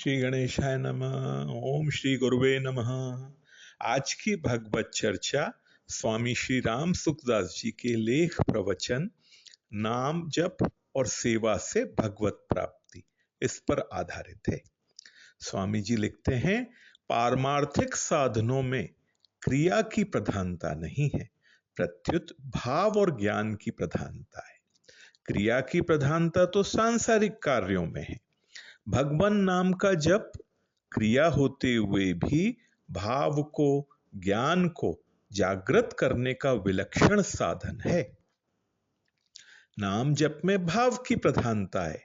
श्री गणेशाय नमः। ओम श्री गुरुवे नमः। आज की भगवत चर्चा स्वामी श्री राम सुखदास जी के लेख प्रवचन नाम जप और सेवा से भगवत प्राप्ति, इस पर आधारित है। स्वामी जी लिखते हैं, पारमार्थिक साधनों में क्रिया की प्रधानता नहीं है, प्रत्युत भाव और ज्ञान की प्रधानता है। क्रिया की प्रधानता तो सांसारिक कार्यों में है। भगवान नाम का जप क्रिया होते हुए भी भाव को, ज्ञान को जागृत करने का विलक्षण साधन है। नाम जप में भाव की प्रधानता है।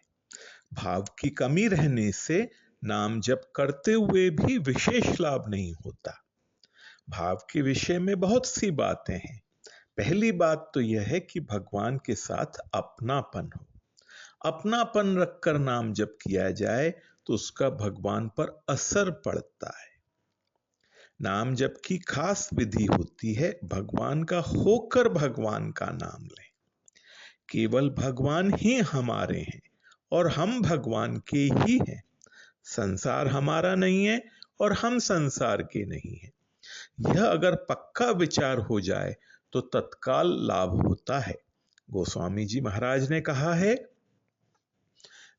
भाव की कमी रहने से नाम जप करते हुए भी विशेष लाभ नहीं होता। भाव के विषय में बहुत सी बातें हैं। पहली बात तो यह है कि भगवान के साथ अपनापन हो। अपनापन रखकर नाम जप किया जाए तो उसका भगवान पर असर पड़ता है। नाम जप की खास विधि होती है, भगवान का होकर भगवान का नाम लें। केवल भगवान ही हमारे हैं और हम भगवान के ही हैं। संसार हमारा नहीं है और हम संसार के नहीं हैं। यह अगर पक्का विचार हो जाए तो तत्काल लाभ होता है। गोस्वामी जी महाराज ने कहा है,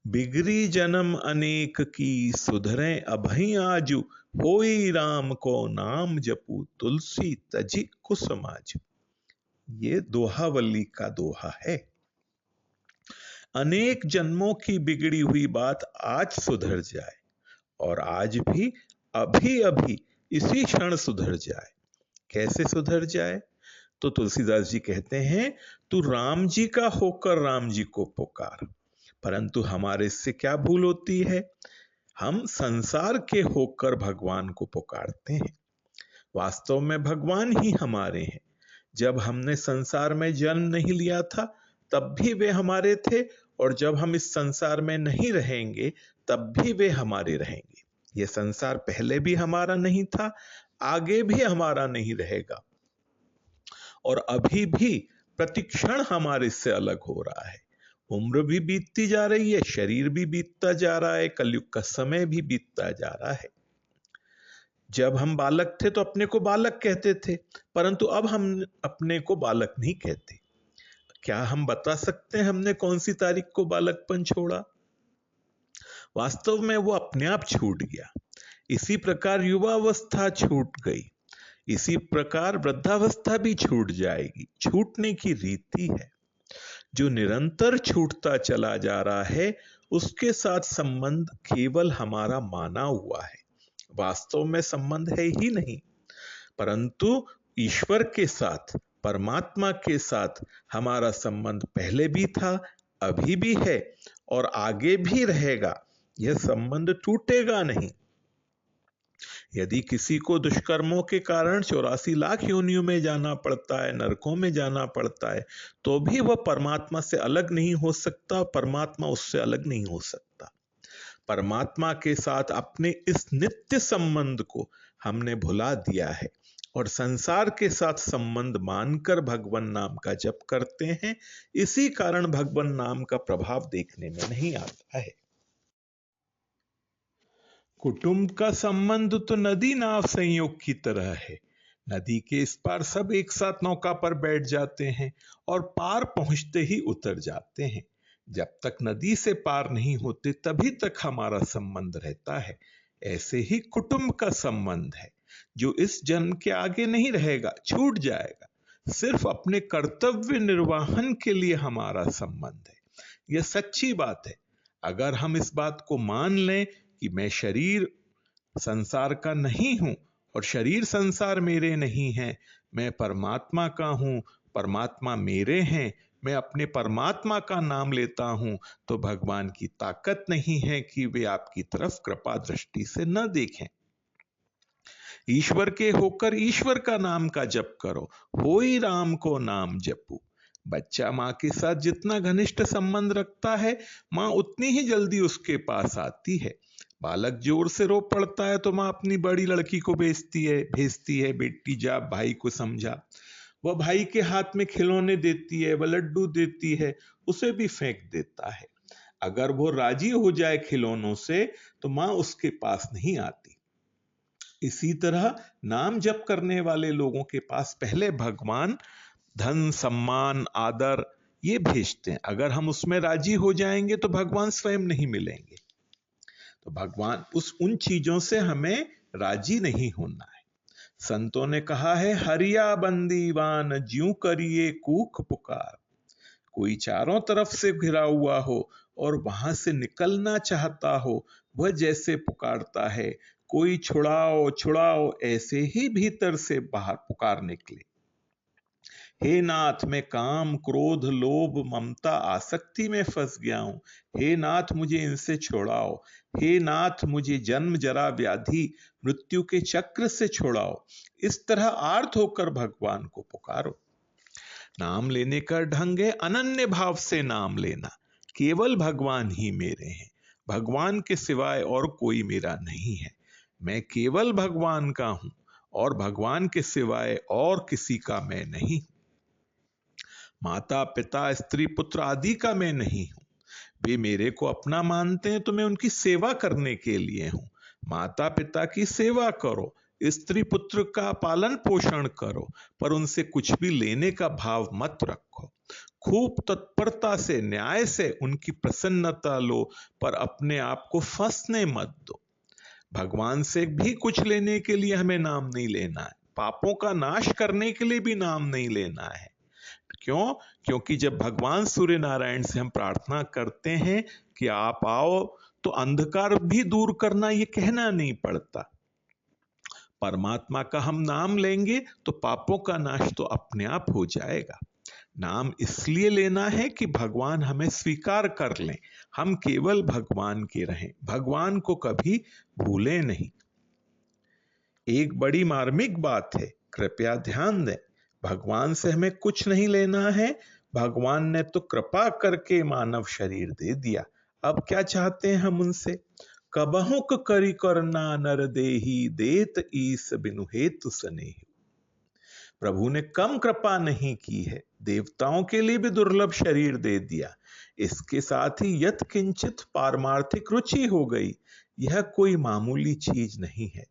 बिगड़ी जन्म अनेक की सुधरें अभई आजू, होई राम को नाम जपू तुलसी तजी कुसुमाजू। ये दोहावली का दोहा है। अनेक जन्मों की बिगड़ी हुई बात आज सुधर जाए और आज भी अभी अभी इसी क्षण सुधर जाए। कैसे सुधर जाए? तो तुलसीदास जी कहते हैं, तू राम जी का होकर राम जी को पुकार। परंतु हमारे इससे क्या भूल होती है? हम संसार के होकर भगवान को पुकारते हैं। वास्तव में भगवान ही हमारे हैं। जब हमने संसार में जन्म नहीं लिया था तब भी वे हमारे थे, और जब हम इस संसार में नहीं रहेंगे तब भी वे हमारे रहेंगे। यह संसार पहले भी हमारा नहीं था, आगे भी हमारा नहीं रहेगा, और अभी भी प्रतिक्षण हमारे से अलग हो रहा है। उम्र भी बीतती जा रही है, शरीर भी बीतता जा रहा है, कलयुग का समय भी बीतता जा रहा है। जब हम बालक थे तो अपने को बालक कहते थे, परंतु अब हम अपने को बालक नहीं कहते। क्या हम बता सकते हैं हमने कौन सी तारीख को बालकपन छोड़ा? वास्तव में वो अपने आप छूट गया। इसी प्रकार युवावस्था छूट गई, इसी प्रकार वृद्धावस्था भी छूट जाएगी। छूटने की रीति है। जो निरंतर छूटता चला जा रहा है उसके साथ संबंध केवल हमारा माना हुआ है, वास्तव में संबंध है ही नहीं। परंतु ईश्वर के साथ, परमात्मा के साथ हमारा संबंध पहले भी था, अभी भी है और आगे भी रहेगा। यह संबंध टूटेगा नहीं। यदि किसी को दुष्कर्मों के कारण 84 लाख योनियों में जाना पड़ता है, नरकों में जाना पड़ता है, तो भी वह परमात्मा से अलग नहीं हो सकता, परमात्मा उससे अलग नहीं हो सकता। परमात्मा के साथ अपने इस नित्य संबंध को हमने भुला दिया है और संसार के साथ संबंध मानकर भगवान नाम का जप करते हैं। इसी कारण भगवान नाम का प्रभाव देखने में नहीं आता है। कुटुंब का संबंध तो नदी नाव संयोग की तरह है। नदी के इस पार सब एक साथ नौका पर बैठ जाते हैं और पार पहुंचते ही उतर जाते हैं। जब तक नदी से पार नहीं होते तभी तक हमारा संबंध रहता है। ऐसे ही कुटुंब का संबंध है, जो इस जन्म के आगे नहीं रहेगा, छूट जाएगा। सिर्फ अपने कर्तव्य निर्वाहन के लिए हमारा संबंध है। यह सच्ची बात है। अगर हम इस बात को मान लें कि मैं शरीर संसार का नहीं हूं और शरीर संसार मेरे नहीं है, मैं परमात्मा का हूं, परमात्मा मेरे हैं, मैं अपने परमात्मा का नाम लेता हूं, तो भगवान की ताकत नहीं है कि वे आपकी तरफ कृपा दृष्टि से न देखें। ईश्वर के होकर ईश्वर का नाम का जप करो, होई राम को नाम जपू। बच्चा माँ के साथ जितना घनिष्ठ संबंध रखता है, माँ उतनी ही जल्दी उसके पास आती है। बालक जोर से रो पड़ता है तो माँ अपनी बड़ी लड़की को भेजती है, बेटी जा भाई को समझा। वह भाई के हाथ में खिलौने देती है, वह लड्डू देती है, उसे भी फेंक देता है। अगर वो राजी हो जाए खिलौनों से तो मां उसके पास नहीं आती। इसी तरह नाम जप करने वाले लोगों के पास पहले भगवान धन, सम्मान, आदर ये भेजते हैं। अगर हम उसमें राजी हो जाएंगे तो भगवान स्वयं नहीं मिलेंगे। तो भगवान उन चीजों से हमें राजी नहीं होना है। संतों ने कहा है, हरिया बंदीवान ज्यों करिए कूख पुकार। कोई चारों तरफ से घिरा हुआ हो और वहां से निकलना चाहता हो, वह जैसे पुकारता है, कोई छुड़ाओ छुड़ाओ, ऐसे ही भीतर से बाहर पुकार निकले। हे नाथ, मैं काम, क्रोध, लोभ, ममता, आसक्ति में फंस गया हूं। हे नाथ, मुझे इनसे छुड़ाओ। हे नाथ, मुझे जन्म, जरा, व्याधि, मृत्यु के चक्र से छुड़ाओ। इस तरह आर्त होकर भगवान को पुकारो। नाम लेने का ढंग है अनन्य भाव से नाम लेना। केवल भगवान ही मेरे हैं, भगवान के सिवाय और कोई मेरा नहीं है। मैं केवल भगवान का हूं और भगवान के सिवाय और किसी का मैं नहीं। माता, पिता, स्त्री, पुत्र आदि का मैं नहीं हूं। वे मेरे को अपना मानते हैं तो मैं उनकी सेवा करने के लिए हूं। माता पिता की सेवा करो, स्त्री पुत्र का पालन पोषण करो, पर उनसे कुछ भी लेने का भाव मत रखो। खूब तत्परता से, न्याय से उनकी प्रसन्नता लो, पर अपने आप को फंसने मत दो। भगवान से भी कुछ लेने के लिए हमें नाम नहीं लेना है। पापों का नाश करने के लिए भी नाम नहीं लेना है। क्यों? क्योंकि जब भगवान सूर्य नारायण से हम प्रार्थना करते हैं कि आप आओ, तो अंधकार भी दूर करना ये कहना नहीं पड़ता। परमात्मा का हम नाम लेंगे तो पापों का नाश तो अपने आप हो जाएगा। नाम इसलिए लेना है कि भगवान हमें स्वीकार कर लें, हम केवल भगवान के रहें, भगवान को कभी भूलें नहीं। एक बड़ी मार्मिक बात है, कृपया ध्यान दें। भगवान से हमें कुछ नहीं लेना है। भगवान ने तो कृपा करके मानव शरीर दे दिया। अब क्या चाहते हैं हम उनसे? कबहुक करी करना नर देही, देत ईस बिनु हेतु स्नेह। प्रभु ने कम कृपा नहीं की है, देवताओं के लिए भी दुर्लभ शरीर दे दिया। इसके साथ ही यत किंचित पारमार्थिक रुचि हो गई। यह कोई मामूली चीज नहीं है।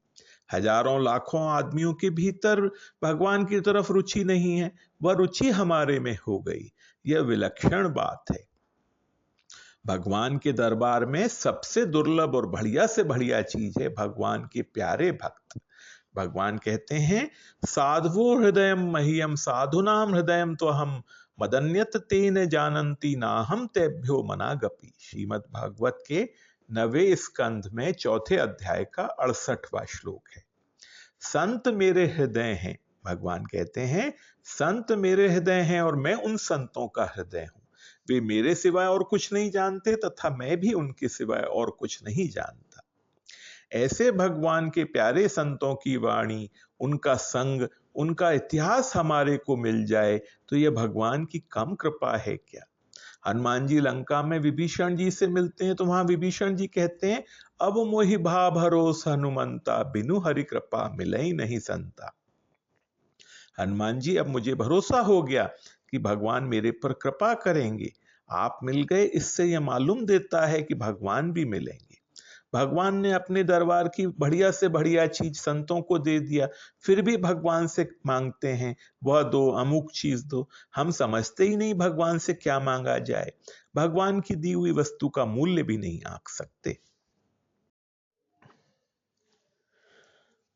हजारों लाखों आदमियों के भीतर भगवान की तरफ रुचि नहीं है, वह रुचि हमारे में हो गई। यह विलक्षण बात है। भगवान के दरबार में सबसे दुर्लभ और बढ़िया से बढ़िया चीज है भगवान के प्यारे भक्त। भगवान कहते हैं, साधवो हृदयम मह्यम साधुनाम हृदयम तो हम मदन्यत तेन जानन्ति नाहम तेभ्यो मनागपि। श्रीमद् भागवत के 9वें स्कंध में 4थे अध्याय का 68वां श्लोक है। संत मेरे हृदय हैं। भगवान कहते हैं, संत मेरे हृदय हैं और मैं उन संतों का हृदय हूं। वे मेरे सिवाय और कुछ नहीं जानते तथा मैं भी उनके सिवाय और कुछ नहीं जानता। ऐसे भगवान के प्यारे संतों की वाणी, उनका संग, उनका इतिहास हमारे को मिल जाए तो यह भगवान की कम कृपा है क्या? हनुमान जी लंका में विभीषण जी से मिलते हैं तो वहां विभीषण जी कहते हैं, अब मोहि भा भरोस हनुमंता, बिनु हरि कृपा मिलई नहीं संता। हनुमान जी, अब मुझे भरोसा हो गया कि भगवान मेरे पर कृपा करेंगे। आप मिल गए, इससे यह मालूम देता है कि भगवान भी मिलेंगे। भगवान ने अपने दरबार की बढ़िया से बढ़िया चीज संतों को दे दिया, फिर भी भगवान से मांगते हैं, वह दो, अमुक चीज दो। हम समझते ही नहीं भगवान से क्या मांगा जाए। भगवान की दी हुई वस्तु का मूल्य भी नहीं आंक सकते।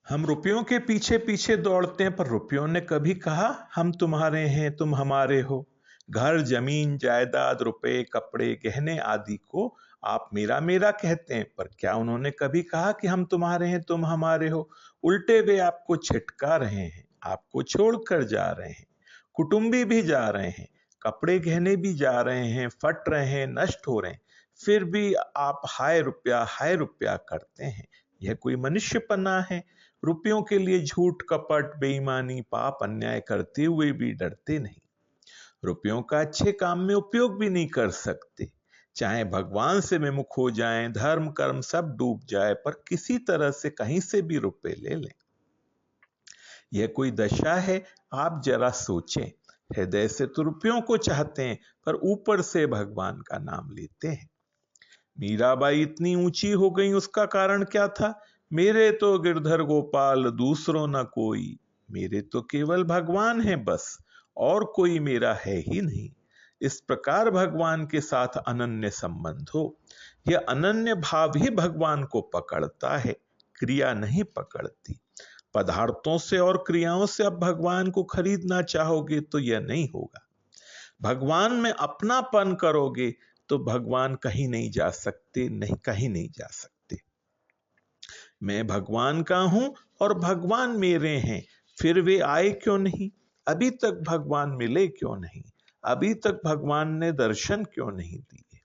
हम रुपयों के पीछे पीछे दौड़ते हैं, पर रुपयों ने कभी कहा हम तुम्हारे हैं, तुम हमारे हो? घर, जमीन, जायदाद, रुपए, कपड़े, गहने आदि को आप मेरा मेरा कहते हैं, पर क्या उन्होंने कभी कहा कि हम तुम्हारे हैं, तुम हमारे हो? उल्टे वे आपको छिटका रहे हैं, आपको छोड़कर जा रहे हैं। कुटुंबी भी जा रहे हैं, कपड़े गहने भी जा रहे हैं, फट रहे हैं, नष्ट हो रहे हैं, फिर भी आप हाय रुपया करते हैं। यह कोई मनुष्यपना है? रुपयों के लिए झूठ, कपट, बेईमानी, पाप, अन्याय करते हुए भी डरते नहीं। रुपयों का अच्छे काम में उपयोग भी नहीं कर सकते। चाहे भगवान से विमुख हो जाएं, धर्म कर्म सब डूब जाए, पर किसी तरह से कहीं से भी रुपए ले लें। यह कोई दशा है? आप जरा सोचें। हृदय से तो रुपयों को चाहते हैं, पर ऊपर से भगवान का नाम लेते हैं। मीराबाई इतनी ऊंची हो गई, उसका कारण क्या था? मेरे तो गिरधर गोपाल दूसरों न कोई, मेरे तो केवल भगवान है बस, और कोई मेरा है ही नहीं। इस प्रकार भगवान के साथ अनन्य संबंध हो। यह अनन्य भाव ही भगवान को पकड़ता है, क्रिया नहीं पकड़ती। पदार्थों से और क्रियाओं से अब भगवान को खरीदना चाहोगे तो यह नहीं होगा। भगवान में अपनापन करोगे तो भगवान कहीं नहीं जा सकते, नहीं कहीं नहीं जा सकते। मैं भगवान का हूं और भगवान मेरे हैं, फिर वे आए क्यों नहीं? अभी तक भगवान मिले क्यों नहीं? अभी तक भगवान ने दर्शन क्यों नहीं दिए?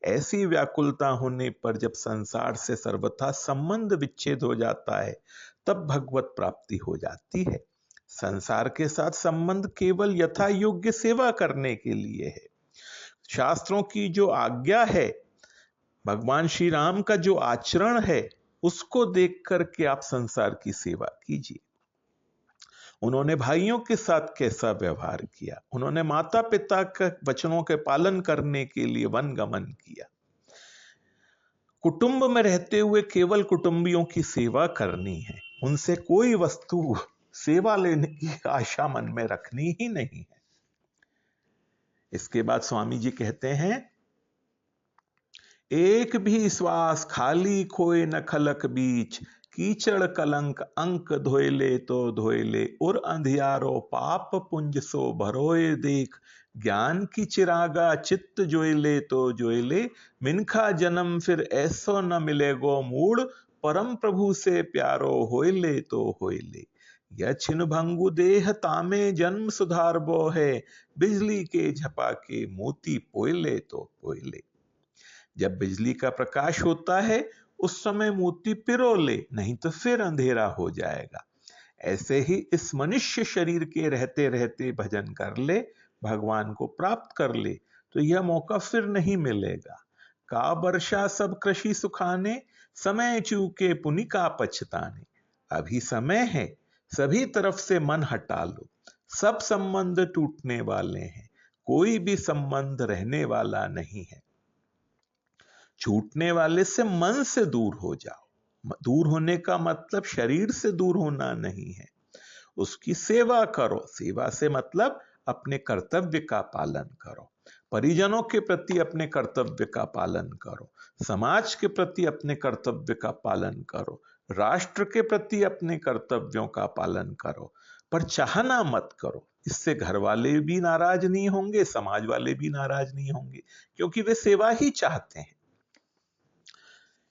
ऐसी व्याकुलता होने पर जब संसार से सर्वथा संबंध विच्छेद हो जाता है, तब भगवत प्राप्ति हो जाती है। संसार के साथ संबंध केवल यथा योग्य सेवा करने के लिए है। शास्त्रों की जो आज्ञा है, भगवान श्री राम का जो आचरण है, उसको देख करके आप संसार की सेवा कीजिए। उन्होंने भाइयों के साथ कैसा व्यवहार किया, उन्होंने माता पिता के वचनों के पालन करने के लिए वन गमन किया। कुटुंब में रहते हुए केवल कुटुंबियों की सेवा करनी है, उनसे कोई वस्तु सेवा लेने की आशा मन में रखनी ही नहीं है। इसके बाद स्वामी जी कहते हैं, एक भी श्वास खाली खोए न खलक बीच, कीचड़ कलंक अंक धोएले तो धोएले, और अंधियारो पाप पुंज सो भरोए देख, ज्ञान की चिरागा चित्त जोएले तो जोएले, मिनखा जन्म फिर ऐसो न मिलेगो मूड, परम प्रभु से प्यारो होएले तो होएले। यह छिन भंगु देह तामे जन्म सुधारबो है, बिजली के झपाके मोती पोएले तो पोएले। जब बिजली का प्रकाश होता है उस समय मोती पिरो ले, नहीं तो फिर अंधेरा हो जाएगा। ऐसे ही इस मनुष्य शरीर के रहते रहते भजन कर ले, भगवान को प्राप्त कर ले, तो यह मौका फिर नहीं मिलेगा। का वर्षा सब कृषि सुखाने, समय चूके पुनि का पछताने। अभी समय है, सभी तरफ से मन हटा लो। सब संबंध टूटने वाले हैं, कोई भी संबंध रहने वाला नहीं है। छूटने वाले से मन से दूर हो जाओ। दूर होने का मतलब शरीर से दूर होना नहीं है, उसकी सेवा करो। सेवा से मतलब अपने कर्तव्य का पालन करो, परिजनों के प्रति अपने कर्तव्य का पालन करो, समाज के प्रति अपने कर्तव्य का पालन करो, राष्ट्र के प्रति अपने कर्तव्यों का पालन करो, पर चाहना मत करो। इससे घर वाले भी नाराज नहीं होंगे, समाज वाले भी नाराज नहीं होंगे, क्योंकि वे सेवा ही चाहते हैं।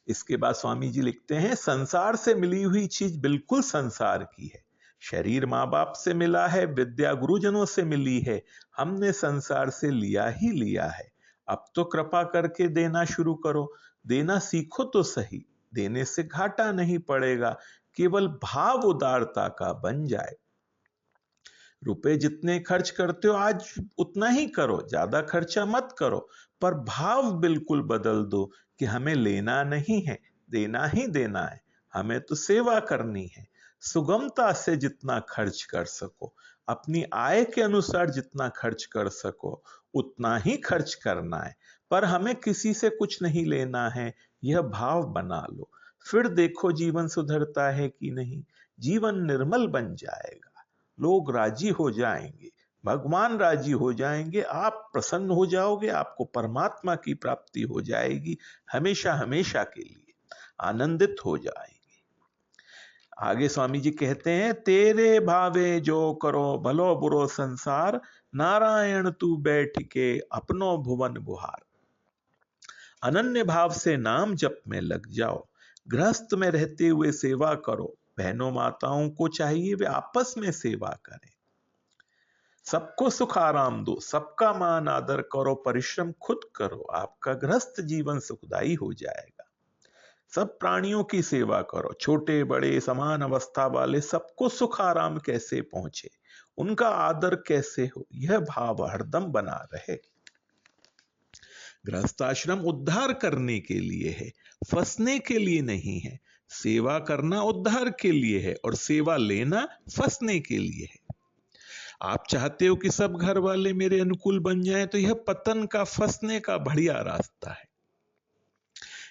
इसके बाद स्वामी जी लिखते हैं, संसार से मिली हुई चीज बिल्कुल संसार की है। शरीर माँ बाप से मिला है, विद्या गुरुजनों से मिली है, हमने संसार से लिया ही लिया है। अब तो कृपा करके देना शुरू करो, देना सीखो तो सही। देने से घाटा नहीं पड़ेगा, केवल भाव उदारता का बन जाए। रुपए जितने खर्च करते हो आज उतना ही करो, ज्यादा खर्चा मत करो, पर भाव बिल्कुल बदल दो कि हमें लेना नहीं है, देना ही देना है, हमें तो सेवा करनी है। सुगमता से जितना खर्च कर सको, अपनी आय के अनुसार जितना खर्च कर सको उतना ही खर्च करना है, पर हमें किसी से कुछ नहीं लेना है, यह भाव बना लो। फिर देखो जीवन सुधरता है कि नहीं, जीवन निर्मल बन जाएगा, लोग राजी हो जाएंगे, भगवान राजी हो जाएंगे, आप प्रसन्न हो जाओगे, आपको परमात्मा की प्राप्ति हो जाएगी, हमेशा हमेशा के लिए आनंदित हो जाएंगे। आगे स्वामी जी कहते हैं, तेरे भावे जो करो भलो बुरो संसार, नारायण तू बैठ के अपनो भुवन बुहार। अनन्य भाव से नाम जप में लग जाओ, गृहस्थ में रहते हुए सेवा करो। बहनों माताओं को चाहिए वे आपस में सेवा करें। सबको सुख आराम दो, सबका मान आदर करो, परिश्रम खुद करो, आपका गृहस्थ जीवन सुखदायी हो जाएगा। सब प्राणियों की सेवा करो, छोटे बड़े समान अवस्था वाले सबको सुख आराम कैसे पहुंचे, उनका आदर कैसे हो, यह भाव हरदम बना रहे। गृहस्थाश्रम उद्धार करने के लिए है, फंसने के लिए नहीं है। सेवा करना उद्धार के लिए है और सेवा लेना फंसने के लिए है। आप चाहते हो कि सब घर वाले मेरे अनुकूल बन जाएं, तो यह पतन का, फंसने का बढ़िया रास्ता है।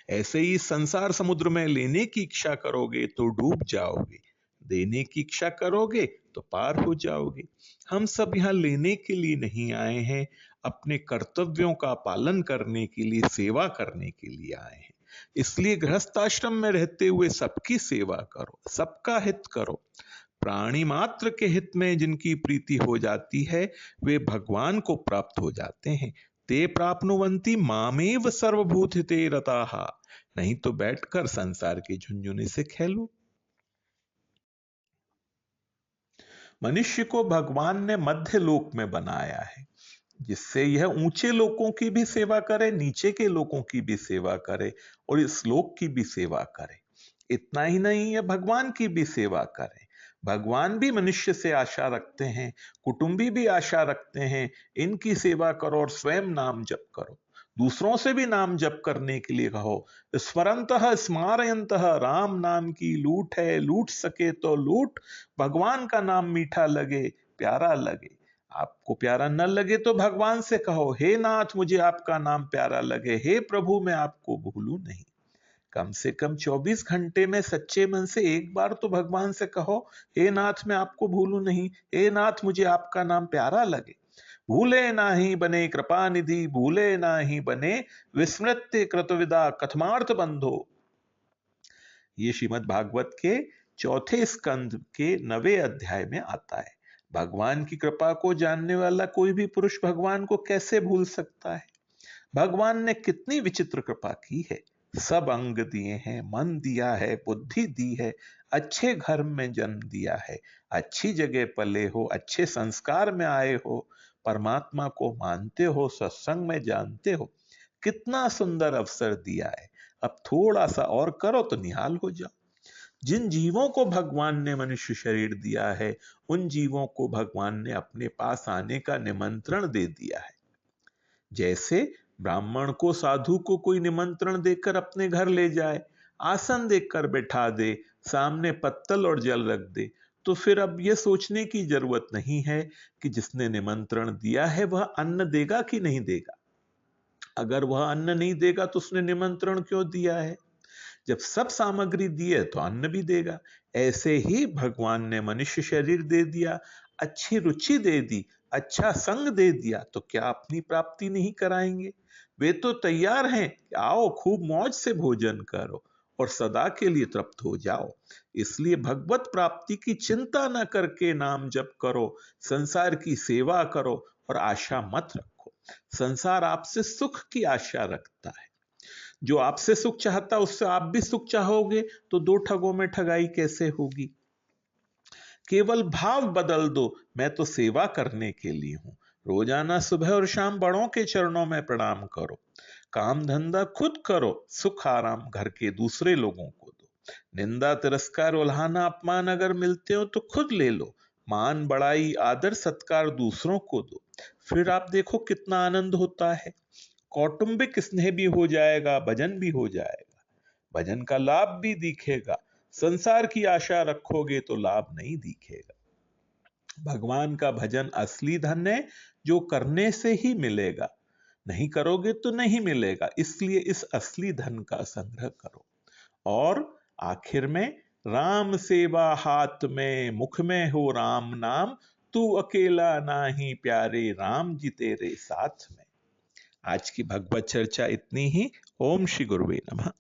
ऐसे ही संसार समुद्र में लेने की इच्छा करोगे तो डूब जाओगे, देने की इच्छा करोगे तो पार हो जाओगे। हम सब यहाँ लेने के लिए नहीं आए हैं, अपने कर्तव्यों का पालन करने के लिए, सेवा करने के लिए आए हैं। इसलिए गृहस्थ आश्रम में रहते हुए सबकी सेवा करो, सबका हित करो। प्राणी मात्र के हित में जिनकी प्रीति हो जाती है वे भगवान को प्राप्त हो जाते हैं। ते प्राप्नुवन्ति मामेव सर्वभूतिते रताः। नहीं तो बैठकर संसार के झुंझुने से खेलो। मनुष्य को भगवान ने मध्य लोक में बनाया है, जिससे यह ऊंचे लोकों की भी सेवा करे, नीचे के लोगों की भी सेवा करे और इस लोक की भी सेवा करे। इतना ही नहीं, यह भगवान की भी सेवा करे। भगवान भी मनुष्य से आशा रखते हैं, कुटुंबी भी आशा रखते हैं। इनकी सेवा करो और स्वयं नाम जप करो। दूसरों से भी नाम जप करने के लिए कहो। स्मरंतः स्मारयंतः, राम नाम की लूट है, लूट सके तो लूट। भगवान का नाम मीठा लगे, प्यारा लगे। आपको प्यारा न लगे तो भगवान से कहो, हे नाथ मुझे आपका नाम प्यारा लगे, हे प्रभु मैं आपको भूलूं नहीं। कम से कम 24 घंटे में सच्चे मन से एक बार तो भगवान से कहो, हे नाथ मैं आपको भूलूं नहीं, हे नाथ मुझे आपका नाम प्यारा लगे। भूले नाही बने कृपा निधि, भूले नाही बने विस्मृत्य कृतविदा कथमार्थ बंधो। ये श्रीमद् भागवत के चौथे स्कंद के 9वें अध्याय में आता है। भगवान की कृपा को जानने वाला कोई भी पुरुष भगवान को कैसे भूल सकता है। भगवान ने कितनी विचित्र कृपा की है। सब अंग दिए हैं, मन दिया है, बुद्धि दी है, अच्छे घर में जन्म दिया है, अच्छी जगह पले हो, अच्छे संस्कार में आए हो, परमात्मा को मानते हो, सत्संग में जानते हो। कितना सुंदर अवसर दिया है। अब थोड़ा सा और करो तो निहाल हो जाओ। जिन जीवों को भगवान ने मनुष्य शरीर दिया है, उन जीवों को भगवान ने अपने पास आने का निमंत्रण दे दिया है। जैसे ब्राह्मण को साधु को कोई निमंत्रण देकर अपने घर ले जाए, आसन देकर बैठा दे, सामने पत्तल और जल रख दे, तो फिर अब यह सोचने की जरूरत नहीं है कि जिसने निमंत्रण दिया है वह अन्न देगा कि नहीं देगा। अगर वह अन्न नहीं देगा तो उसने निमंत्रण क्यों दिया है। जब सब सामग्री दी है तो अन्न भी देगा। ऐसे ही भगवान ने मनुष्य शरीर दे दिया, अच्छी रुचि दे दी, अच्छा संग दे दिया, तो क्या अपनी प्राप्ति नहीं कराएंगे। वे तो तैयार हैं कि आओ खूब मौज से भोजन करो और सदा के लिए तृप्त हो जाओ। इसलिए भगवत प्राप्ति की चिंता न करके नाम जप करो, संसार की सेवा करो और आशा मत रखो। संसार आपसे सुख की आशा रखता है। जो आपसे सुख चाहता उससे आप भी सुख चाहोगे तो दो ठगों में ठगाई कैसे होगी। केवल भाव बदल दो, मैं तो सेवा करने के लिए हूं। रोजाना सुबह और शाम बड़ों के चरणों में प्रणाम करो। काम धंधा खुद करो, सुख आराम घर के दूसरे लोगों को दो। निंदा तिरस्कार उल्हाना अपमान अगर मिलते हो तो खुद ले लो। मान बड़ाई आदर सत्कार दूसरों को दो। फिर आप देखो कितना आनंद होता है। कौटुंबिक स्नेह भी हो जाएगा, भजन भी हो जाएगा, भजन का लाभ भी दिखेगा। संसार की आशा रखोगे तो लाभ नहीं दिखेगा। भगवान का भजन असली धन है, जो करने से ही मिलेगा, नहीं करोगे तो नहीं मिलेगा। इसलिए इस असली धन का संग्रह करो। और आखिर में, राम सेवा हाथ में, मुख में हो राम नाम, तू अकेला नाही प्यारे, राम जी तेरे साथ में। आज की भगवत चर्चा इतनी ही। ओम श्री गुरुवे नमः।